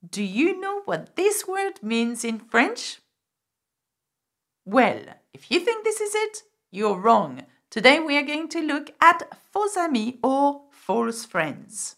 Do you know what this word means in French? Well, if you think this is it, you're wrong. Today we are going to look at faux amis or false friends.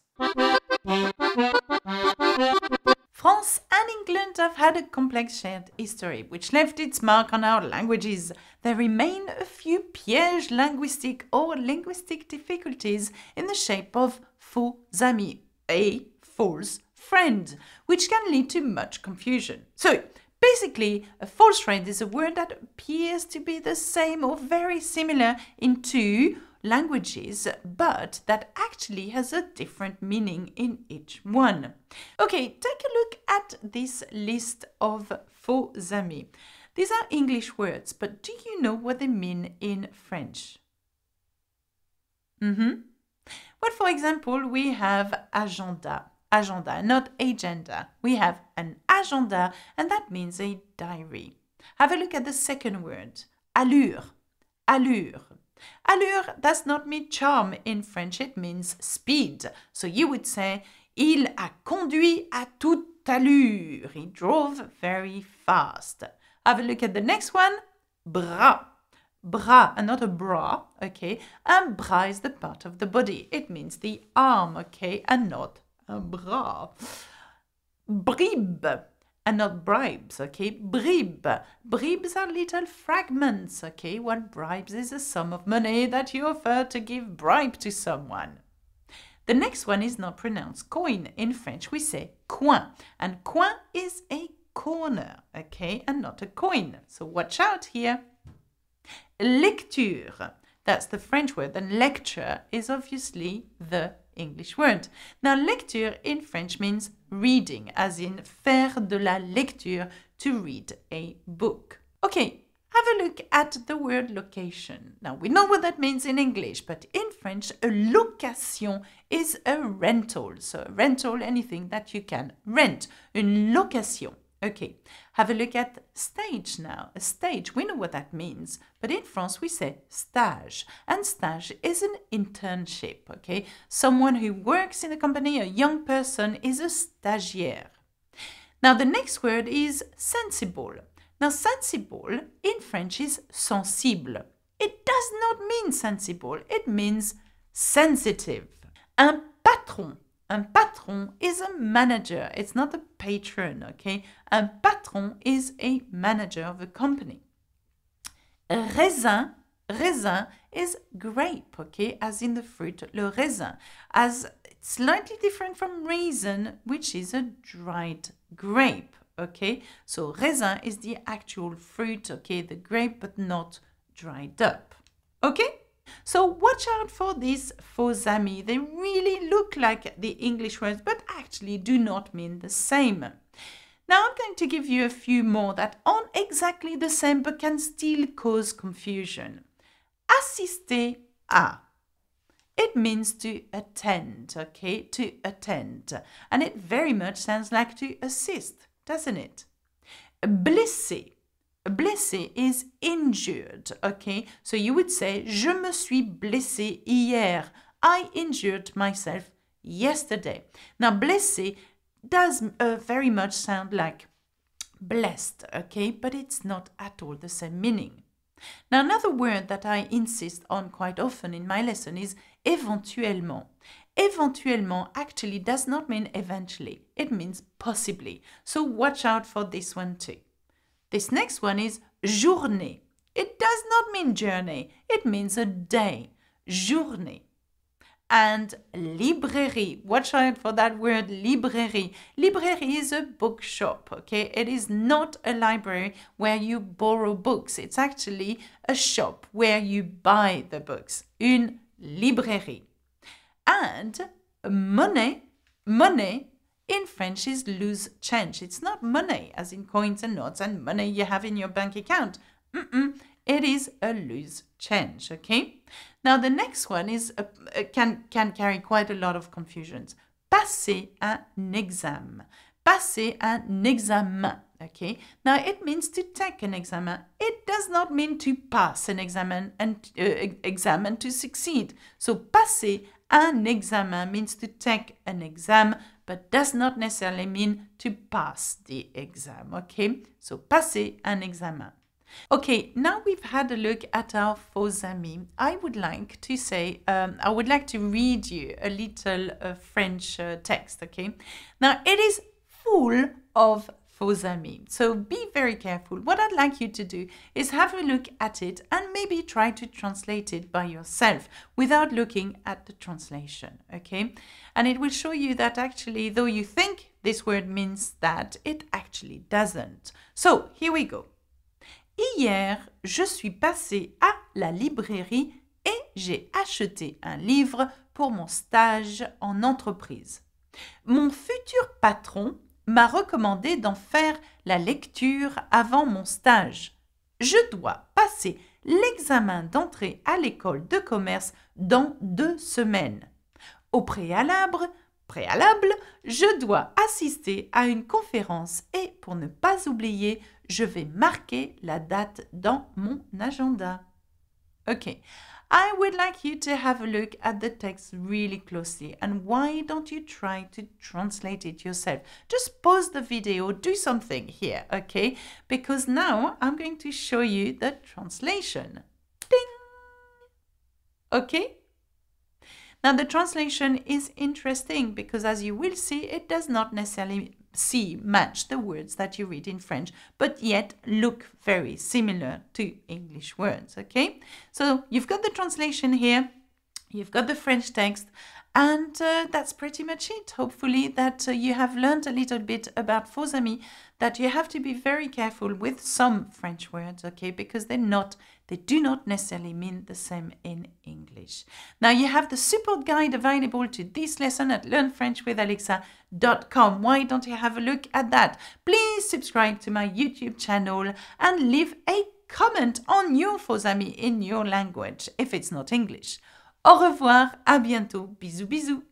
France and England have had a complex shared history, which left its mark on our languages. There remain a few pièges linguistic or linguistic difficulties in the shape of faux amis, a false friend, which can lead to much confusion. So, basically, a false friend is a word that appears to be the same or very similar in two languages, but that actually has a different meaning in each one. Okay, take a look at this list of faux amis. These are English words, but do you know what they mean in French? Well, for example, we have agenda. Agenda, not agenda. We have an agenda, and that means a diary. Have a look at the second word, allure. Allure. Allure does not mean charm in French, it means speed. So you would say, il a conduit à toute allure. He drove very fast. Have a look at the next one, bras. Bras, and not a bra, okay? And bras is the part of the body. It means the arm, okay? And not a bras. Bribe, and not bribes, okay? Bribe. Bribes are little fragments, okay? What bribes is a sum of money that you offer to give bribe to someone. The next one is not pronounced coin. In French, we say coin. And coin is a corner, okay? And not a coin. So watch out here. Lecture. That's the French word. And lecture is obviously the English word. Now, lecture in French means reading, as in faire de la lecture, to read a book. Okay, have a look at the word location. Now, we know what that means in English, but in French, a location is a rental. So, a rental, anything that you can rent. Une location. Okay, have a look at stage now. A stage, we know what that means, but in France we say stage, and stage is an internship, okay? Someone who works in a company, a young person, is a stagiaire. Now the next word is sensible. Now sensible in French is sensible. It does not mean sensible, it means sensitive. Un patron. Un patron is a manager. It's not a patron, okay? Un patron is a manager of a company. Raisin, raisin is grape, okay? As in the fruit, le raisin. As it's slightly different from raisin, which is a dried grape, okay? So raisin is the actual fruit, okay? The grape, but not dried up, okay? So watch out for these faux amis. They really look like the English words, but actually do not mean the same. Now I'm going to give you a few more that aren't exactly the same, but can still cause confusion. Assister à. It means to attend, okay? To attend. And it very much sounds like to assist, doesn't it? Blesser. Blessé is injured, okay? So you would say, je me suis blessé hier. I injured myself yesterday. Now, blessé does very much sound like blessed, okay? But it's not at all the same meaning. Now, another word that I insist on quite often in my lesson is éventuellement. Éventuellement actually does not mean eventually. It means possibly. So watch out for this one too. This next one is journée. It does not mean journey. It means a day. Journée. And librairie. Watch out for that word, librairie. Librairie is a bookshop, okay? It is not a library where you borrow books. It's actually a shop where you buy the books. Une librairie. And monnaie. Monnaie in French is loose change. It's not money, as in coins and notes and money you have in your bank account. It is a loose change, okay? Now, the next one is can carry quite a lot of confusions. Passer un examen. Passer un examen, okay? Now, it means to take an examen. It does not mean to pass an examen and exam and to succeed. So, passer un examen means to take an exam, but does not necessarily mean to pass the exam, okay? So, passer un examen. Okay, now we've had a look at our faux amis. I would like to read you a little French text, okay? Now, it is full of faux amis, so be very careful. What I'd like you to do is have a look at it and maybe try to translate it by yourself without looking at the translation, okay? And it will show you that actually, though you think this word means that, it actually doesn't. So, here we go. Hier, je suis passée à la librairie et j'ai acheté un livre pour mon stage en entreprise. Mon futur patron m'a recommandé d'en faire la lecture avant mon stage. Je dois passer l'examen d'entrée à l'école de commerce dans 2 semaines. Au préalable, je dois assister à une conférence et pour ne pas oublier, je vais marquer la date dans mon agenda. Okay, I would like you to have a look at the text really closely and why don't you try to translate it yourself? Just pause the video, do something here, okay? Because now I'm going to show you the translation. Ding! Okay? Now the translation is interesting because as you will see, it does not necessarily match the words that you read in French, but yet look very similar to English words, okay? So you've got the translation here, you've got the French text, and that's pretty much it. Hopefully that you have learned a little bit about faux amis, that you have to be very careful with some French words, okay? Because they do not necessarily mean the same in English. Now you have the support guide available to this lesson at learnfrenchwithalexa.com. Why don't you have a look at that? Please subscribe to my YouTube channel and leave a comment on your faux amis in your language if it's not English. Au revoir, à bientôt, bisous bisous.